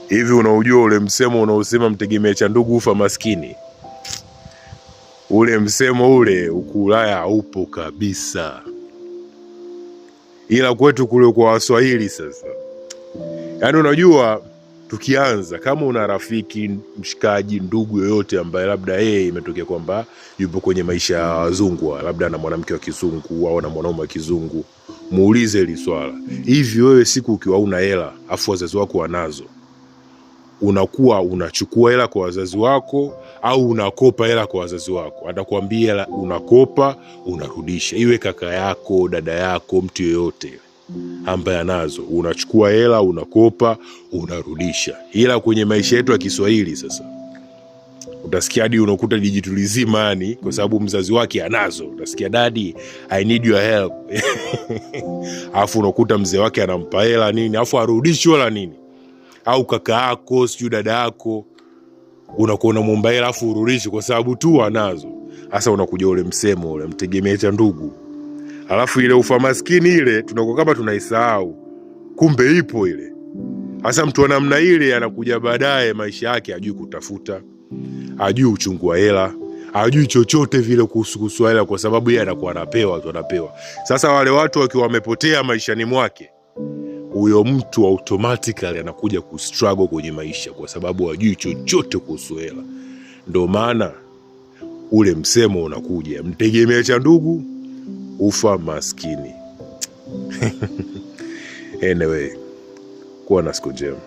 Hivi unaujua ule msemo unaosema mtegemea cha ndugu ufa maskini? Ule msemo ule huku Ulaya haupo kabisa, ila kwetu kule kwa Waswahili sasa. Yaani unajua, tukianza, kama una rafiki, mshikaji, ndugu yoyote ambaye labda yeye imetokea kwamba yupo kwenye maisha ya wazungu, labda na mwanamke wa kizungu au na mwanaume wa kizungu, muulize hili swala: hivi wewe siku ukiwa una hela afu wazazi wako wanazo, unakuwa unachukua hela kwa wazazi wako au unakopa hela kwa wazazi wako? Atakwambia unakopa, unarudisha. Iwe kaka yako, dada yako, mtu yoyote ambaye anazo, unachukua hela, unakopa, unarudisha. Ila kwenye maisha yetu ya Kiswahili sasa, utasikia hadi unakuta digital lizima, yani kwa sababu mzazi wake anazo, utasikia daddy I need your help afu unakuta mzee wake anampa hela nini afu arudishi wala nini, au kaka yako siju dada yako unakuwa unamuomba hela afu urudishi kwa sababu tu anazo. Sasa unakuja ule msemo ule mtegemea cha ndugu, alafu ile ufa maskini ile tunakuwa kama tunaisahau, kumbe ipo ile. Sasa mtu wa namna ile anakuja baadaye maisha yake hajui kutafuta, hajui uchungu wa hela, hajui chochote vile kuhusu hela, kwa sababu yeye anakuwa anapewa tu anapewa. Sasa wale watu wakiwa wamepotea maishani mwake, huyo mtu automatically anakuja kustruggle kwenye maisha kwa sababu hajui chochote kuhusu hela. Ndio maana ule msemo unakuja, mtegemea cha ndugu ufa maskini. Anyway, kuwa na siku njema.